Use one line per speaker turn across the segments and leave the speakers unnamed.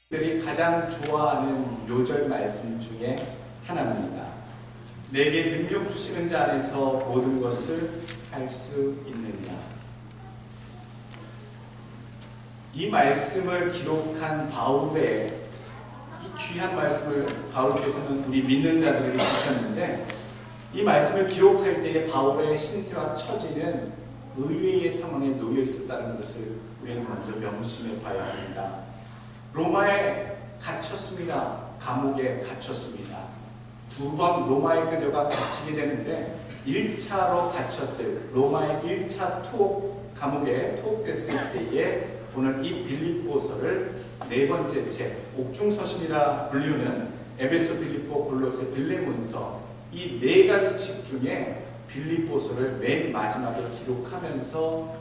들이 가장 좋아하는 요절 말씀 중에 하나입니다. 내게 능력 주시는 자 안에서 모든 것을 할 수 있느니라. 이 말씀을 기록한 바울의 이 귀한 말씀을 바울께서는 우리 믿는 자들에게 주셨는데, 이 말씀을 기록할 때에 바울의 신세와 처지는 의외의 상황에 놓여 있었다는 것을 우리는 먼저 명심해 봐야 합니다. 로마에 갇혔습니다. 감옥에 갇혔습니다. 2번 로마에 끌려가 갇히게 되는데 1차로 갇혔어요. 로마의 1차 감옥에 투옥됐을 때에 오늘 이 빌립보서를 네 번째 책, 옥중서신이라 불리우는 에베소, 빌립보, 골로새, 빌레몬서, 이 네 가지 책 중에 빌립보서를 맨 마지막에 기록하면서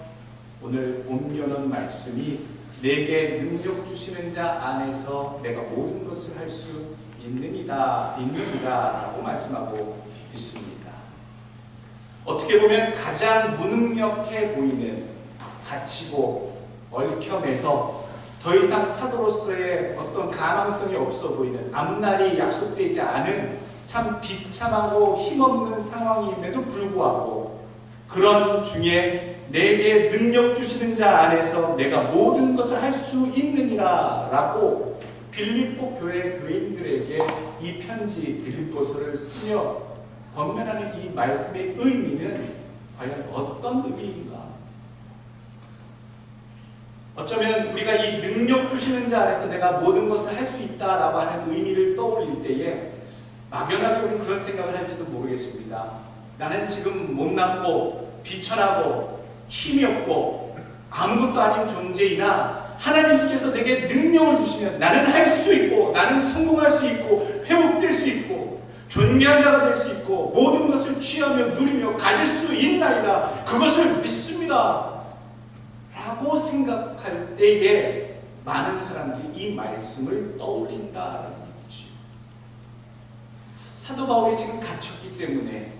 오늘 옮겨놓은 말씀이 내게 능력 주시는 자 안에서 내가 모든 것을 할 수 있느니라 라고 말씀하고 있습니다. 어떻게 보면 가장 무능력해 보이는, 갇히고 얽혀매서 더 이상 사도로서의 어떤 가망성이 없어 보이는, 앞날이 약속되지 않은 참 비참하고 힘없는 상황임에도 불구하고 그런 중에 내게 능력 주시는 자 안에서 내가 모든 것을 할 수 있느니라 라고 빌립보 교회 교인들에게 이 편지 빌립보서를 쓰며 권면하는 이 말씀의 의미는 과연 어떤 의미인가? 어쩌면 우리가 이 능력 주시는 자 안에서 내가 모든 것을 할 수 있다라고 하는 의미를 떠올릴 때에 막연하게 우리는 그런 생각을 할지도 모르겠습니다. 나는 지금 못났고 비천하고 힘이 없고 아무것도 아닌 존재이나 하나님께서 내게 능력을 주시면 나는 할 수 있고, 나는 성공할 수 있고, 회복될 수 있고, 존귀한 자가 될 수 있고, 모든 것을 취하며 누리며 가질 수 있나이다, 그것을 믿습니다 라고 생각할 때에 많은 사람들이 이 말씀을 떠올린다라는 얘기죠. 사도 바울이 지금 갇혔기 때문에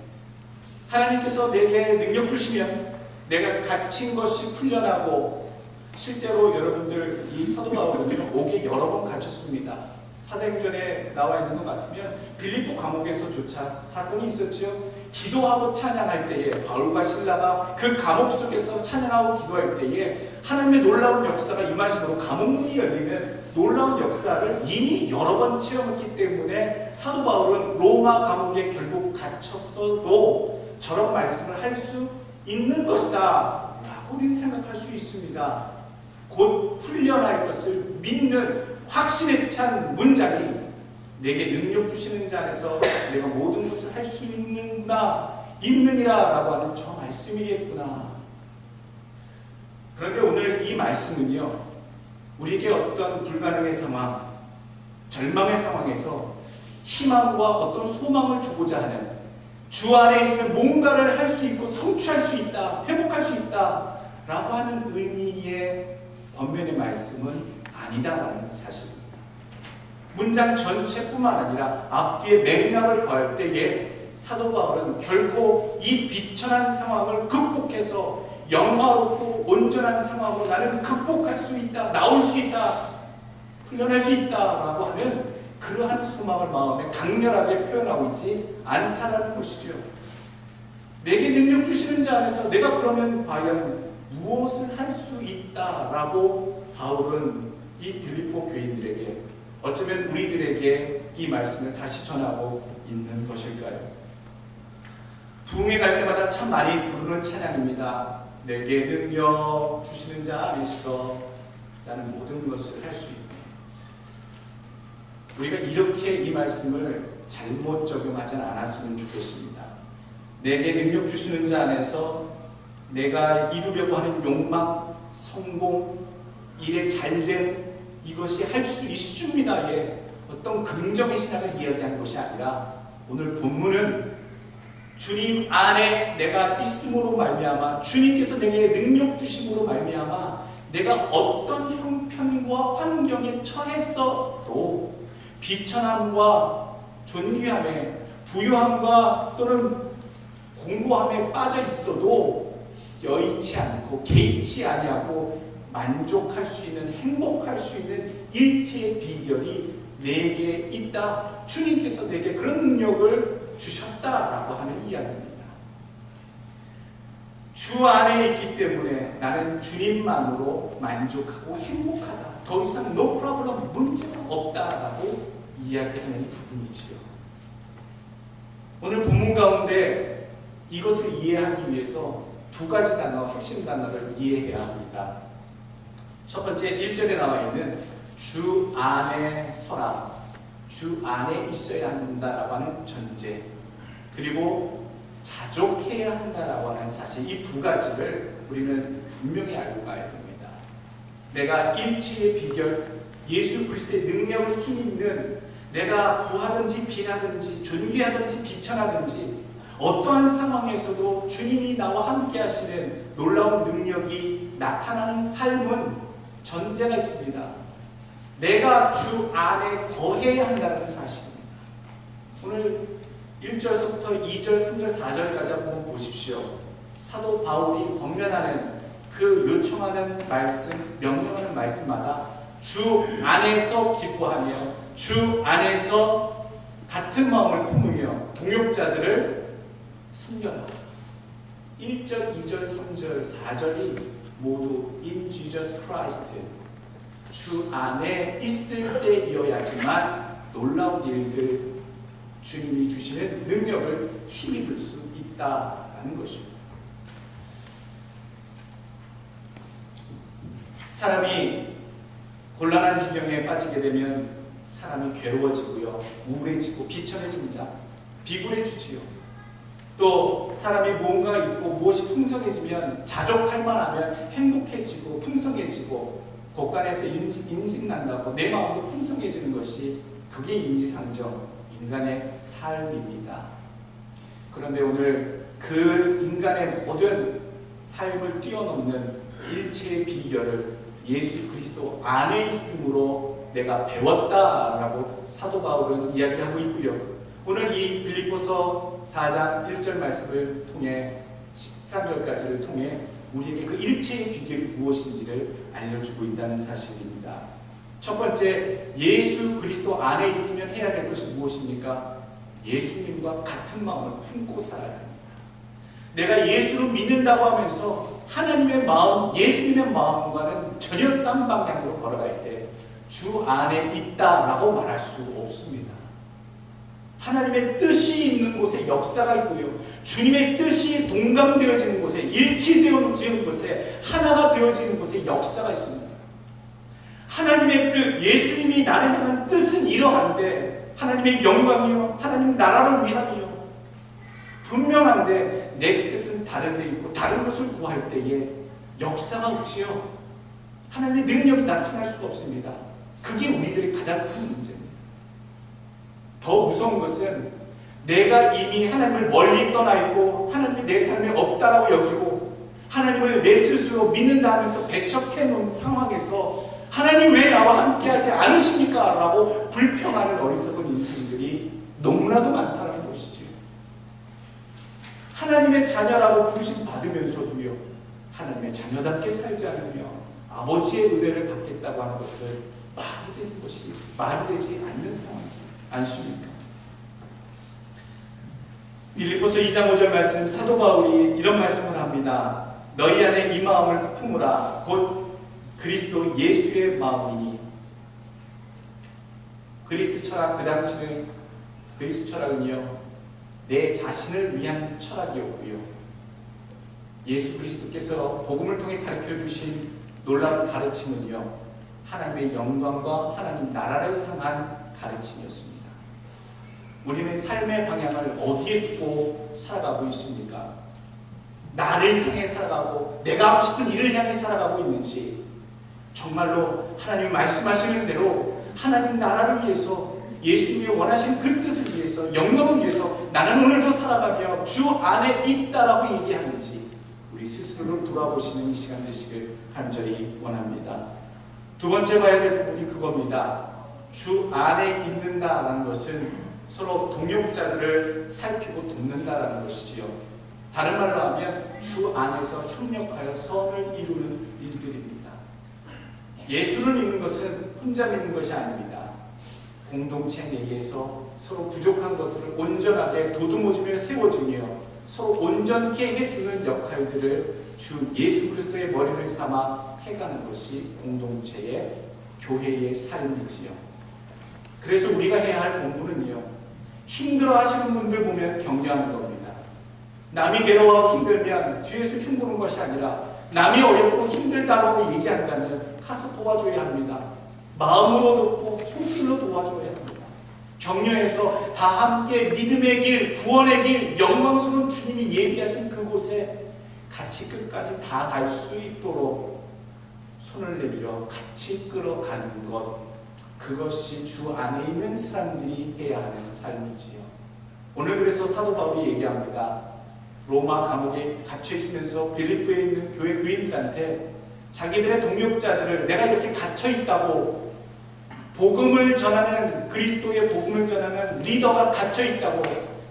하나님께서 내게 능력 주시면 내가 갇힌 것이 풀려나고, 실제로 여러분들 이 사도 바울은 옥에 여러 번 갇혔습니다. 사도행전에 나와 있는 것 같으면 빌립보 감옥에서조차 사건이 있었죠. 기도하고 찬양할 때에 바울과 실라가 그 감옥 속에서 찬양하고 기도할 때에 하나님의 놀라운 역사가 임하심으로 감옥문이 열리는 놀라운 역사를 이미 여러 번 체험했기 때문에 사도 바울은 로마 감옥에 결국 갇혔어도 저런 말씀을 할 수 있는 것이다 라고 우리는 생각할 수 있습니다. 곧 풀려날 것을 믿는 확신에 찬 문장이 내게 능력 주시는 자 안에서 내가 모든 것을 할 수 있느니라 라고 하는 저 말씀이겠구나. 그런데 오늘 이 말씀은요, 우리에게 어떤 불가능의 상황, 절망의 상황에서 희망과 어떤 소망을 주고자 하는, 주 안에 있으면 뭔가를 할 수 있고 성취할 수 있다, 회복할 수 있다 라고 하는 의미의 번면의 말씀은 아니다라는 사실입니다. 문장 전체뿐만 아니라 앞뒤의 맥락을 보할 때에 사도 바울은 결코 이 비천한 상황을 극복해서 영화롭고 온전한 상황으로 나는 극복할 수 있다, 나올 수 있다, 풀려날 수 있다라고 하는 그러한 소망을 마음에 강렬하게 표현하고 있지 않다라는 것이죠. 내게 능력 주시는 자 안에서 내가 그러면 과연 무엇을 할 수 있다라고 바울은 이 빌립보 교인들에게, 어쩌면 우리들에게 이 말씀을 다시 전하고 있는 것일까요? 부흥회 갈 때마다 참 많이 부르는 찬양입니다. 내게 능력 주시는 자 안에서 나는 모든 것을 할 수 있다. 우리가 이렇게 이 말씀을 잘못 적용하지 않았으면 좋겠습니다. 내게 능력 주시는 자 안에서 내가 이루려고 하는 욕망, 성공, 일에 잘됨, 이것이 할 수 있습니다의 어떤 긍정의 신앙을 이야기하는 것이 아니라, 오늘 본문은 주님 안에 내가 있음으로 말미암아, 주님께서 내게 능력 주심으로 말미암아 내가 어떤 형편과 환경에 처했어도 비천함과 존귀함에, 부유함과 또는 공고함에 빠져 있어도 여의치 않고 개의치 아니하고 만족할 수 있는, 행복할 수 있는 일체의 비결이 내게 있다. 주님께서 내게 그런 능력을 주셨다라고 하는 이야기입니다. 주 안에 있기 때문에 나는 주님만으로 만족하고 행복하다. 더 이상 no problem, 문제가 없다라고 이야기하는 부분이지요. 오늘 본문 가운데 이것을 이해하기 위해서 두 가지 단어, 핵심 단어를 이해해야 합니다. 첫 번째 1절에 나와 있는 주 안에 서라, 주 안에 있어야 한다라고 하는 전제, 그리고 자족해야 한다라고 하는 사실, 이 두 가지를 우리는 분명히 알고 가야 됩니다. 내가 일체의 비결, 예수 그리스도의 능력을 힘있는, 내가 부하든지 비나든지 존귀하든지 비천하든지 어떠한 상황에서도 주님이 나와 함께 하시는 놀라운 능력이 나타나는 삶은 전제가 있습니다. 내가 주 안에 거해야 한다는 사실입니다. 오늘 1절서부터 2절, 3절, 4절까지 한번 보십시오. 사도 바울이 권면하는 그 요청하는 말씀, 명령하는 말씀마다 주 안에서 기뻐하며 주 안에서 같은 마음을 품으며 동역자들을 섬겨라. 1절, 2절, 3절, 4절이 모두 in Jesus Christ, 주 안에 있을 때이어야지만 놀라운 일들, 주님이 주시는 능력을 힘입을 수 있다라는 것입니다. 사람이 곤란한 지경에 빠지게 되면 사람이 괴로워지고요, 우울해지고 비천해집니다. 비굴해지지요. 또 사람이 무언가 있고 무엇이 풍성해지면 자족할 만하면 행복해지고 풍성해지고 곳간에서 인식난다고 내 마음도 풍성해지는 것이, 그게 인지상정, 인간의 삶입니다. 그런데 오늘 그 인간의 모든 삶을 뛰어넘는 일체의 비결을 예수 그리스도 안에 있음으로 내가 배웠다라고 사도 바울은 이야기하고 있고요. 오늘 이 빌립보서 4장 1절 말씀을 통해 13절까지를 통해 우리에게 그 일체의 비결이 무엇인지를 알려주고 있다는 사실입니다. 첫 번째, 예수 그리스도 안에 있으면 해야 될 것이 무엇입니까? 예수님과 같은 마음을 품고 살아야 합니다. 내가 예수를 믿는다고 하면서 하나님의 마음, 예수님의 마음과는 전혀 딴 방향으로 걸어갈 때 주 안에 있다라고 말할 수 없습니다. 하나님의 뜻이 있는 곳에 역사가 있고요, 주님의 뜻이 동감되어지는 곳에, 일치되어지는 곳에, 하나가 되어지는 곳에 역사가 있습니다. 하나님의 뜻, 예수님이 나를 향한 뜻은 이러한데 하나님의 영광이요, 하나님 나라를 위함이요, 분명한데 내 뜻은 다른 데 있고 다른 것을 구할 때에 역사가 없지요. 하나님의 능력이 나타날 수가 없습니다. 그게 우리들의 가장 큰 문제입니다. 더 무서운 것은 내가 이미 하나님을 멀리 떠나 있고 하나님이 내 삶에 없다라고 여기고 하나님을 내 스스로 믿는다 하면서 배척해 놓은 상황에서 하나님 왜 나와 함께하지 않으십니까? 라고 불평하는 어리석은 인생들이 너무나도 많다는 것이지요. 하나님의 자녀라고 부르심 받으면서도요, 하나님의 자녀답게 살지 않으며 아버지의 은혜를 받겠다고 하는 것을 말이 되는 것이, 말이 되지 않는 상황이 않습니까? 빌립보서 2장 5절 말씀, 사도 바울이 이런 말씀을 합니다. 너희 안에 이 마음을 품으라. 곧 그리스도 예수의 마음이니. 그리스 철학, 그 당시는 그리스 철학은요, 내 자신을 위한 철학이었고요, 예수 그리스도께서 복음을 통해 가르쳐 주신 놀라운 가르침은요, 하나님의 영광과 하나님 나라를 향한 가르침이었습니다. 우리는 삶의 방향을 어디에 두고 살아가고 있습니까? 나를 향해 살아가고 내가 하고 싶은 일을 향해 살아가고 있는지, 정말로 하나님이 말씀하시는 대로 하나님 나라를 위해서, 예수님이 원하시는 그 뜻을 위해서, 영광을 위해서 나는 오늘도 살아가며 주 안에 있다라고 얘기하는지 우리 스스로를 돌아보시는 이 시간 되시길 간절히 원합니다. 두 번째 봐야 될 부분이 그겁니다. 주 안에 있는다라는 것은 서로 동역자들을 살피고 돕는다라는 것이지요. 다른 말로 하면 주 안에서 협력하여 선을 이루는 일들입니다. 예수를 믿는 것은 혼자 믿는 것이 아닙니다. 공동체 내에서 서로 부족한 것들을 온전하게 도드모지며 세워주며 서로 온전케 해주는 역할들을 주 예수 그리스도의 머리를 삼아 해가는 것이 공동체의 교회의 삶이지요. 그래서 우리가 해야 할 공부는요, 힘들어 하시는 분들 보면 격려하는 겁니다. 남이 괴로워하고 힘들면 뒤에서 흉보는 것이 아니라 남이 어렵고 힘들다라고 얘기한다면 가서 도와줘야 합니다. 마음으로 돕고 손길로 도와줘야 합니다. 격려해서 다 함께 믿음의 길, 구원의 길, 영광스러운 주님이 예비하신 그곳에 같이 끝까지 다 갈 수 있도록 손을 내밀어 같이 끌어가는 것, 그것이 주 안에 있는 사람들이 해야 하는 삶이지요. 오늘 그래서 사도 바울이 얘기합니다. 로마 감옥에 갇혀 있으면서 빌립보에 있는 교회 교인들한테 자기들의 동역자들을 내가 이렇게 갇혀 있다고, 복음을 전하는, 그리스도의 복음을 전하는 리더가 갇혀 있다고,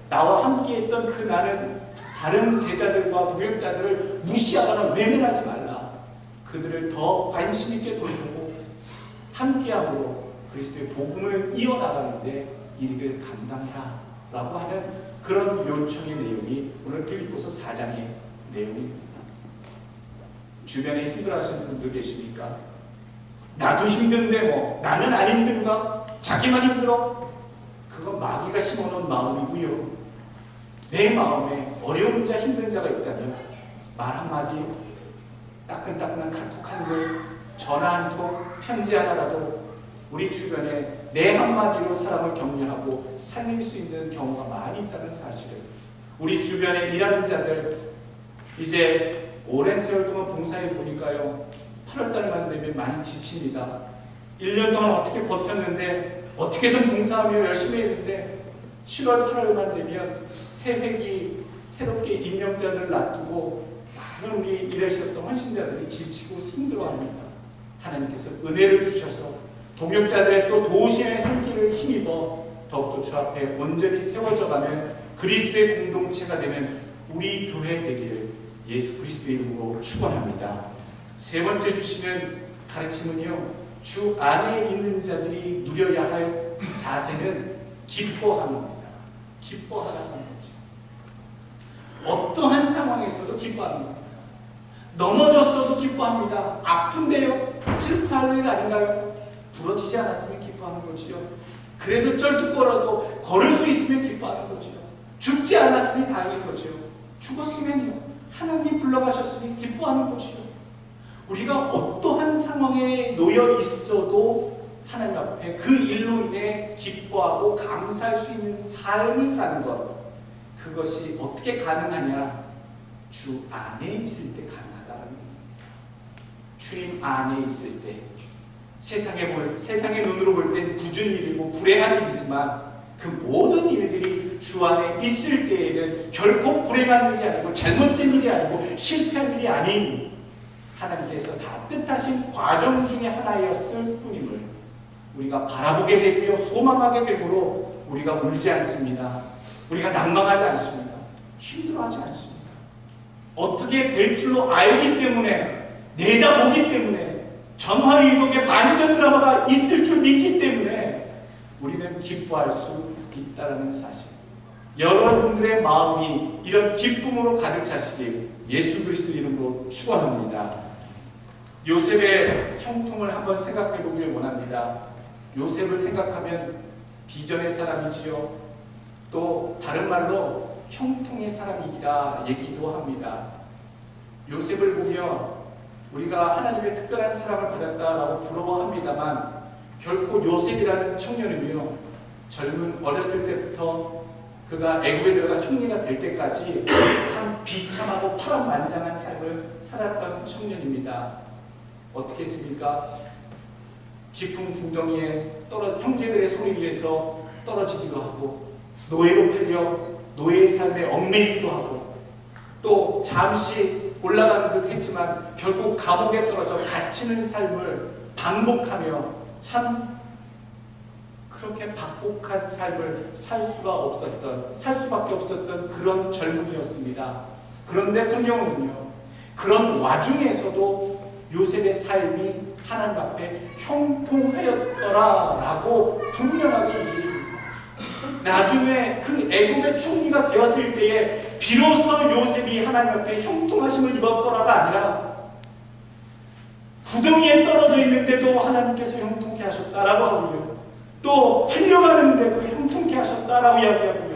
나와 함께 했던 그 나는 다른 제자들과 동역자들을 무시하거나 외면하지 말라. 그들을 더 관심 있게 돌보고 함께함으로 그리스도의 복음을 이어나가는데 이 일을 감당해라 라고 하는 그런 요청의 내용이 오늘 빌립보서 4장의 내용입니다. 주변에 힘들어하시는 분들 계십니까? 나도 힘든데 뭐 나는 안 힘든가? 자기만 힘들어? 그건 마귀가 심어놓은 마음이고요. 내 마음에 어려운 자 힘든 자가 있다면 말 한마디, 따끈따끈한 카톡 한 글, 전화 한 통, 편지 하나라도 우리 주변에 내 한마디로 사람을 격려하고 살릴 수 있는 경우가 많이 있다는 사실을, 우리 주변에 일하는 자들 이제 오랜 세월 동안 봉사해 보니까요, 8월달만 되면 많이 지칩니다. 1년 동안 어떻게 버텼는데, 어떻게든 봉사하며 열심히 했는데 7월, 8월만 되면 새 회기 새롭게 임명자들을 놔두고 많은 우리 일하셨던 헌신자들이 지치고 힘들어합니다. 하나님께서 은혜를 주셔서 동역자들의 또 도우심의 손길을 힘입어 더욱더 주 앞에 온전히 세워져가면 그리스도의 공동체가 되는 우리 교회 되기를 예수 그리스도의 이름으로 축원합니다. 세 번째 주시는 가르침은요, 주 안에 있는 자들이 누려야 할 자세는 기뻐함입니다. 기뻐하라는 거죠. 어떠한 상황에서도 기뻐합니다. 넘어졌어도 기뻐합니다. 아픈데요? 슬퍼할 일 아닌가요? 부러지지 않았으면 기뻐하는 거지요. 그래도 쩔뚝거려도 걸을 수 있으면 기뻐하는 거지요. 죽지 않았으니 다행인 거지요. 죽었으면요, 하나님이 불러가셨으니 기뻐하는 거지요. 우리가 어떠한 상황에 놓여 있어도 하나님 앞에 그 일로 인해 기뻐하고 감사할 수 있는 삶을 사는 것, 그것이 어떻게 가능하냐? 주 안에 있을 때 가능하다는 겁니다. 주님 안에 있을 때 세상의 눈으로 볼 땐 굳은 일이고 불행한 일이지만 그 모든 일들이 주 안에 있을 때에는 결코 불행한 일이 아니고 잘못된 일이 아니고 실패한 일이 아닌 하나님께서 다 뜻하신 과정 중에 하나였을 뿐임을 우리가 바라보게 되고요, 소망하게 되므로 우리가 울지 않습니다. 우리가 낭망하지 않습니다. 힘들어하지 않습니다. 어떻게 될 줄로 알기 때문에, 내다보기 때문에, 전화위복의 반전 드라마가 있을 줄 믿기 때문에 우리는 기뻐할 수 있다는 사실. 여러분들의 마음이 이런 기쁨으로 가득 차시길 예수 그리스도 이름으로 축원합니다. 요셉의 형통을 한번 생각해 보길 원합니다. 요셉을 생각하면 비전의 사람이지요, 또 다른 말로 형통의 사람이라 얘기도 합니다. 요셉을 보며 우리가 하나님의 특별한 사랑을 받았다라고 부러워합니다만 결코 요셉이라는 청년은요, 젊은 어렸을 때부터 그가 애굽에 들어가 총리가 될 때까지 참 비참하고 파란만장한 삶을 살았던 청년입니다. 어떻게 했습니까? 깊은 궁덩이에 형제들의 소리 위에서 떨어지기도 하고, 노예로 팔려 노예의 삶에 얽매이기도 하고, 또 잠시 올라가는 듯 했지만 결국 감옥에 떨어져 갇히는 삶을 반복하며 참 그렇게 박복한 삶을 살 수밖에 없었던 그런 젊은이였습니다. 그런데 성경은요, 그런 와중에서도 요셉의 삶이 하나님 앞에 형통하였더라라고 분명하게 얘기해 줍니다. 나중에 그 애굽의 총리가 되었을 때에 비로소 요셉이 하나님 앞에 형통하심을 입었더라가 아니라 구덩이에 떨어져 있는데도 하나님께서 형통케 하셨다라고 하고요. 또 팔려가는데도 형통케 하셨다라고 이야기하고요.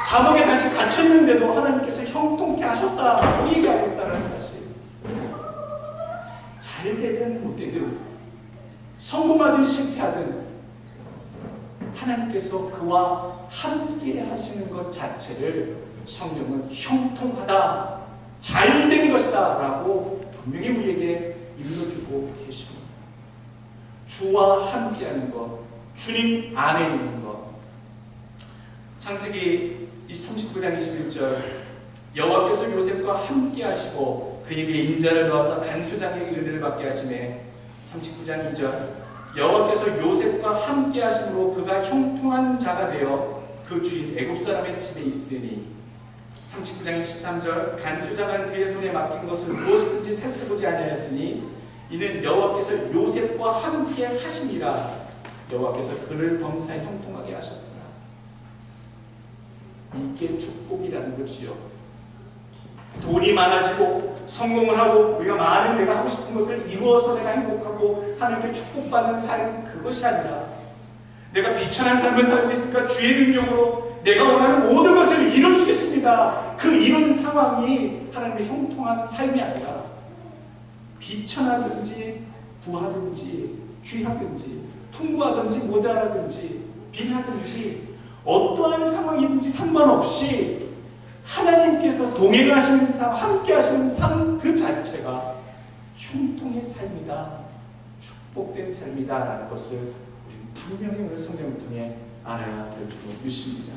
감옥에 다시 갇혔는데도 하나님께서 형통케 하셨다라고 얘기하겠다는 사실. 잘 되든 못되든 성공하든 실패하든 하나님께서 그와 함께 하시는 것 자체를 성경은 형통하다, 잘 된 것이다 라고 분명히 우리에게 일러주고 계십니다. 주와 함께하는 것, 주님 안에 있는 것. 창세기 39장 21절 여호와께서 요셉과 함께 하시고 그에게 인자를 더하사 간수장의 은혜를 받게 하시매 39장 2절 여호와께서 요셉과 함께 하심으로 그가 형통한 자가 되어 그 주인 애굽 사람의 집에 있으니 39장 23절 간수장은 그의 손에 맡긴 것을 무엇이든지 살펴보지 아니하였으니 이는 여호와께서 요셉과 함께 하시니라. 여호와께서 그를 범사에 형통하게 하셨더라. 이게 축복이라는 거지요. 돈이 많아지고 성공을 하고 우리가 많은 내가 하고 싶은 것들을 이루어서 내가 행복하고 하나님께 축복받는 삶, 그것이 아니라 내가 비천한 삶을 살고 있으니까 주의 능력으로 내가 원하는 모든 것을 이룰 수 있습니다. 그 이룬 상황이 하나님의 형통한 삶이 아니라 비천하든지 부하든지 귀하든지 풍부하든지 모자라든지 빈하든지 어떠한 상황이든지 상관없이 하나님께서 동행하시는 삶, 함께 하시는 삶 그 자체가 형통의 삶이다, 축복된 삶이다 라는 것을 우리는 분명히 오늘 성경을 통해 알아야 될 줄 믿습니다.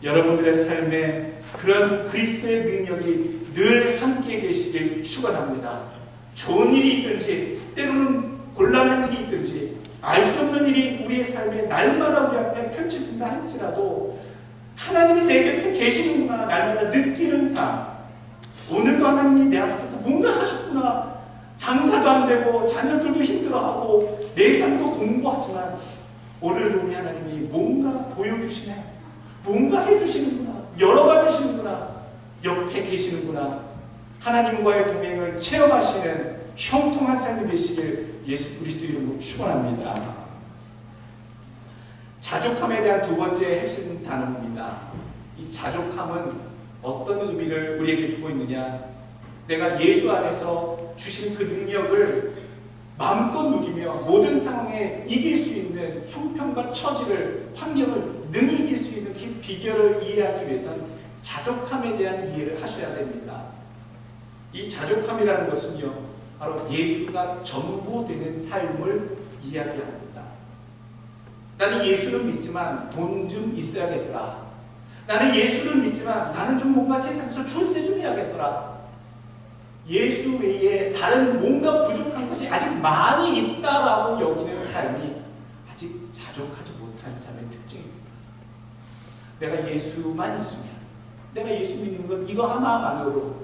여러분들의 삶에 그런 그리스도의 능력이 늘 함께 계시길 축원합니다. 좋은 일이 있든지 때로는 곤란한 일이 있든지 알 수 없는 일이 우리의 삶에 날마다 우리 앞에 펼쳐진다 할지라도 하나님이 내 곁에 계시는구나 날마다 느끼는 삶. 오늘도 하나님이 내 앞에서 뭔가 하셨구나. 장사도 안 되고 자녀들도 힘들어하고 내 삶도 공고하지만 오늘도 우리 하나님이 뭔가 보여주시네, 뭔가 해주시는구나, 열어가 주시는구나, 옆에 계시는구나. 하나님과의 동행을 체험하시는 형통한 삶이 되시길 예수 그리스도 이름으로 축원합니다. 자족함에 대한 두 번째 핵심 단어입니다. 이 자족함은 어떤 의미를 우리에게 주고 있느냐? 내가 예수 안에서 주신 그 능력을 마음껏 누리며 모든 상황에 이길 수 있는 형편과 처지를, 환경을 능히 이길 수 있는 그 비결을 이해하기 위해서는 자족함에 대한 이해를 하셔야 됩니다. 이 자족함이라는 것은요, 바로 예수가 전부 되는 삶을 이야기합니다. 나는 예수를 믿지만 돈 좀 있어야겠더라. 나는 예수를 믿지만 나는 좀 뭔가 세상에서 출세 좀 해야겠더라. 예수 외에 다른 뭔가 부족한 것이 아직 많이 있다라고 여기는 삶이 아직 자족하지 못한 삶의 특징입니다. 내가 예수만 있으면, 내가 예수 믿는 것 이거 하나만으로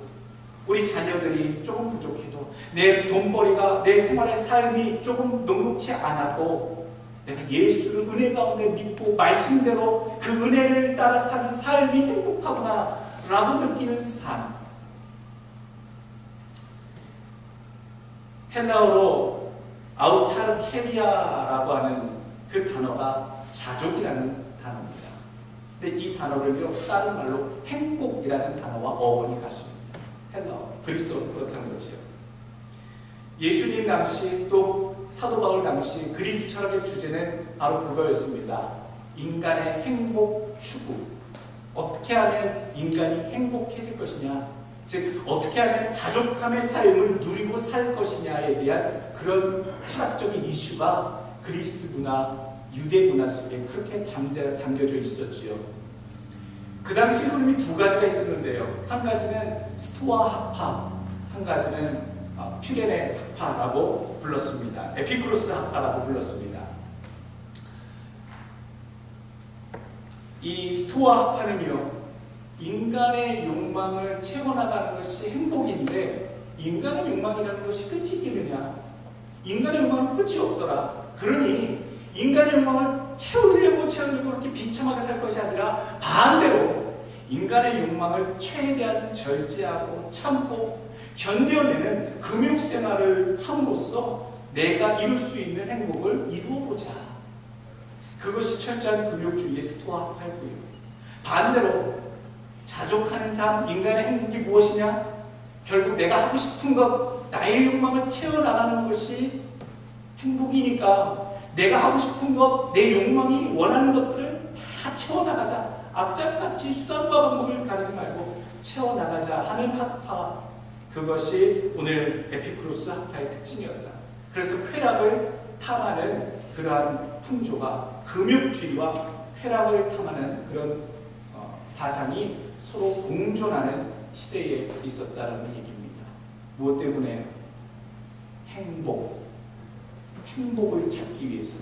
우리 자녀들이 조금 부족해도, 내 돈벌이가, 내 생활의 삶이 조금 녹록치 않아도 내가 예수를 은혜 가운데 믿고 말씀대로 그 은혜를 따라 사는 삶이 행복하구나 라고 느끼는 삶. 헬라어로 아우타르케리아라고 하는 그 단어가 자족이라는 단어입니다. 근데 이 단어를요, 다른 말로 행복이라는 단어와 어원이 같습니다. 헬라어, 그리스어로 그렇다는 거지요. 예수님 당시 또 사도 바울 당시 그리스 철학의 주제는 바로 그거였습니다. 인간의 행복 추구. 어떻게 하면 인간이 행복해질 것이냐, 즉 어떻게 하면 자족함의 삶을 누리고 살 것이냐에 대한 그런 철학적인 이슈가 그리스 문화, 유대 문화 속에 그렇게 담겨져 있었지요. 그 당시 흐름이 두 가지가 있었는데요. 한 가지는 스토아 학파, 한 가지는 퓨레네 학파라고 불렀습니다. 에피쿠로스 학파라고 불렀습니다. 이 스토아 학파는요, 인간의 욕망을 채워나가는 것이 행복인데 인간의 욕망이라는 것이 끝이 있겠느냐? 인간의 욕망은 끝이 없더라. 그러니 인간의 욕망을 채우려고 그렇게 비참하게 살 것이 아니라 반대로 인간의 욕망을 최대한 절제하고 참고 견뎌내는 금욕생활을 함으로써 내가 이룰 수 있는 행복을 이루어보자. 그것이 철저한 금욕주의의 스토아파이고요. 반대로 자족하는 삶, 인간의 행복이 무엇이냐? 결국 내가 하고 싶은 것, 나의 욕망을 채워나가는 것이 행복이니까 내가 하고 싶은 것, 내 욕망이 원하는 것들을 다 채워나가자. 악착같이 수단과 방법을 가리지 말고 채워나가자 하는 학파, 그것이 오늘 에피쿠로스 학파의 특징이었다. 그래서 쾌락을 탐하는 그러한 풍조가 금욕주의와 쾌락을 탐하는 그런 사상이 서로 공존하는 시대에 있었다는 얘기입니다. 무엇 때문에? 행복을 찾기 위해서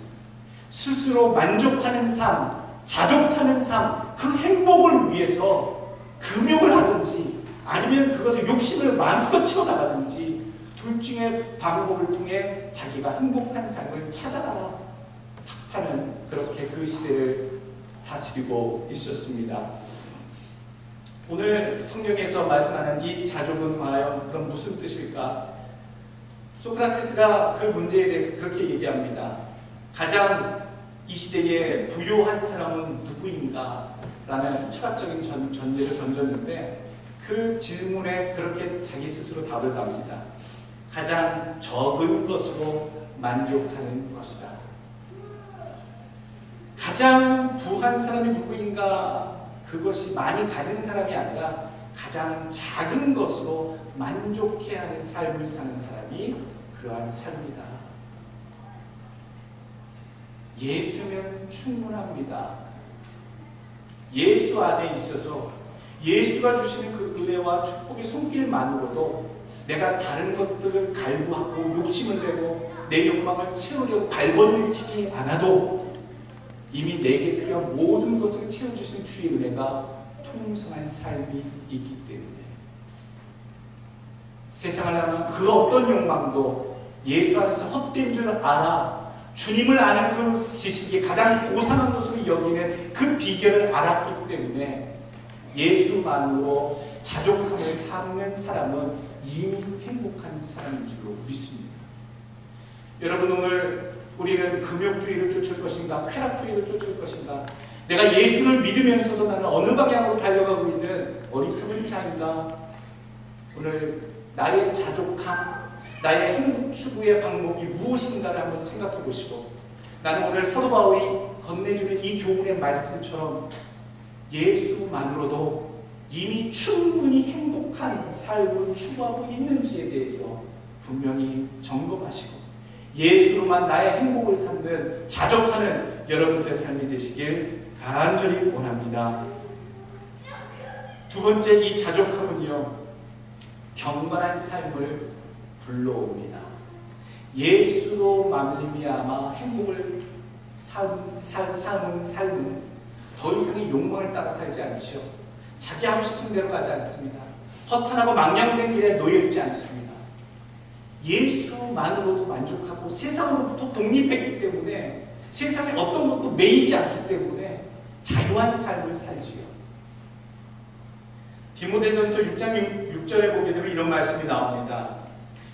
스스로 만족하는 삶, 자족하는 삶, 그 행복을 위해서 금욕을 하든지 아니면 그것을 욕심을 마음껏 채워나가든지 둘 중에 방법을 통해 자기가 행복한 삶을 찾아가라. 학파는 그렇게 그 시대를 다스리고 있었습니다. 오늘 성경에서 말씀하는 이 자족은 과연 그럼 무슨 뜻일까? 소크라테스가 그 문제에 대해서 그렇게 얘기합니다. 가장 이 시대에 부유한 사람은 누구인가? 라는 철학적인 전제를 던졌는데 그 질문에 그렇게 자기 스스로 답을 답니다. 가장 적은 것으로 만족하는 것이다. 가장 부한 사람이 누구인가? 그것이 많이 가진 사람이 아니라 가장 작은 것으로 만족해야 하는 삶을 사는 사람이 그러한 삶이다. 예수면 충분합니다. 예수 안에 있어서 예수가 주시는 그 은혜와 축복의 손길만으로도 내가 다른 것들을 갈구하고 욕심을 내고 내 욕망을 채우려고 발버둥치지 않아도 이미 내게 필요한 모든 것을 채워주신 주의 은혜가 풍성한 삶이 있기 때문에 세상을 향한 그 어떤 욕망도 예수 안에서 헛된 줄 알아 주님을 아는 그 지식이 가장 고상한 것으로 여기는 그 비결을 알았기 때문에 예수만으로 자족함을 삼는 사람은 이미 행복한 사람인 줄로 믿습니다. 여러분, 오늘 우리는 금욕주의를 쫓을 것인가 쾌락주의를 쫓을 것인가, 내가 예수를 믿으면서도 나는 어느 방향으로 달려가고 있는 어리석은 자인가? 오늘 나의 자족함, 나의 행복 추구의 방법이 무엇인가를 한번 생각해 보시고, 나는 오늘 사도 바울이 건네주는 이 교훈의 말씀처럼 예수만으로도 이미 충분히 행복한 삶을 추구하고 있는지에 대해서 분명히 점검하시고 예수로만 나의 행복을 삼는 자족하는 여러분들의 삶이 되시길 간절히 원합니다. 두 번째, 이 자족함은요, 경건한 삶을 불러옵니다. 예수로 말미암아 행복을 삼은 삶은 더 이상의 욕망을 따라 살지 않죠. 자기 하고 싶은 대로 가지 않습니다. 허탄하고 망령된 길에 놓여있지 않습니다. 예수만으로도 만족하고 세상으로부터 독립했기 때문에 세상에 어떤 것도 매이지 않기 때문에 자유한 삶을 살지요. 디모데전서 6장 6절에 보게 되면 이런 말씀이 나옵니다.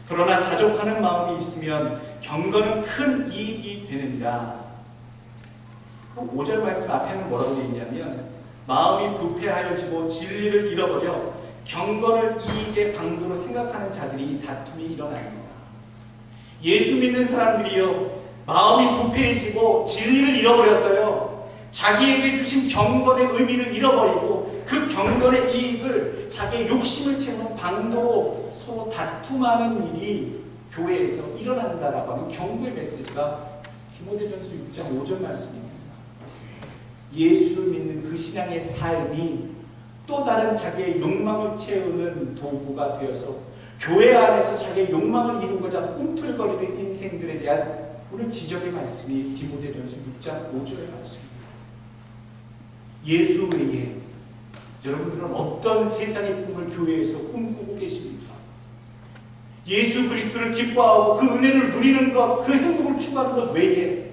그러나 자족하는 마음이 있으면 경건은 큰 이익이 되느니라. 그 5절 말씀 앞에는 뭐라고 얘기하냐면, 마음이 부패하여지고 진리를 잃어버려 경건을 이익의 방도로 생각하는 자들이 다툼이 일어납니다. 예수 믿는 사람들이요, 마음이 부패해지고 진리를 잃어버렸어요. 자기에게 주신 경건의 의미를 잃어버리고 그 경건의 이익을 자기의 욕심을 채우는 방도로 서로 다툼하는 일이 교회에서 일어난다라고 하는 경고의 메시지가 디모데전서 6장 5절 말씀입니다. 예수를 믿는 그 신앙의 삶이 또 다른 자기의 욕망을 채우는 도구가 되어서 교회 안에서 자기의 욕망을 이루고자 꿈틀거리는 인생들에 대한 오늘 지적의 말씀이 디모데전서 6장 5절의 말씀입니다. 예수 외에 여러분들은 어떤 세상의 꿈을 교회에서 꿈꾸고 계십니까? 예수 그리스도를 기뻐하고 그 은혜를 누리는 것, 그 행복을 추구하는 것 외에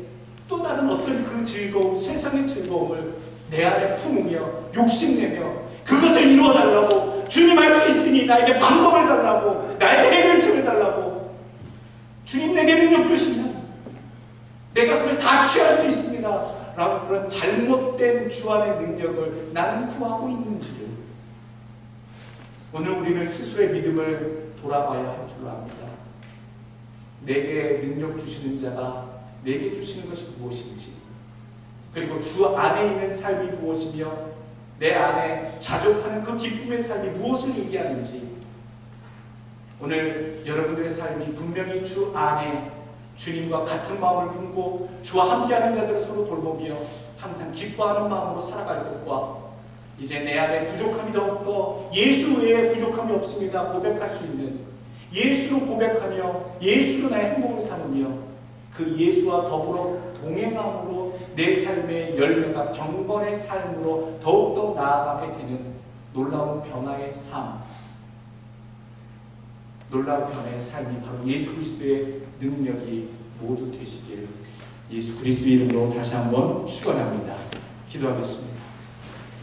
또 다른 어떤 그 즐거움, 세상의 즐거움을 내 안에 품으며 욕심내며 그것을 이루어달라고, 주님 할 수 있으니 나에게 방법을 달라고, 나에게 해결책을 달라고, 주님 내게 능력 주시면 내가 그걸 다 취할 수 있습니다 라는 그런 잘못된 주 안의 능력을 나는 구하고 있는지를 오늘 우리는 스스로의 믿음을 돌아봐야 할 줄 압니다. 내게 능력 주시는 자가 내게 주시는 것이 무엇인지, 그리고 주 안에 있는 삶이 무엇이며 내 안에 자족하는 그 기쁨의 삶이 무엇을 얘기하는지, 오늘 여러분들의 삶이 분명히 주 안에 주님과 같은 마음을 품고 주와 함께하는 자들을 서로 돌보며 항상 기뻐하는 마음으로 살아갈 것과, 이제 내 안에 부족함이 더욱더 예수 외에 부족함이 없습니다 고백할 수 있는, 예수로 고백하며 예수로 나의 행복을 삼으며 그 예수와 더불어 동행함으로 내 삶의 열매가 경건의 삶으로 더욱더 나아가게 되는 놀라운 변화의 삶, 놀라운 변화의 삶이 바로 예수 그리스도의 능력이 모두 되시길 예수 그리스도의 이름으로 다시 한번 축원합니다. 기도하겠습니다.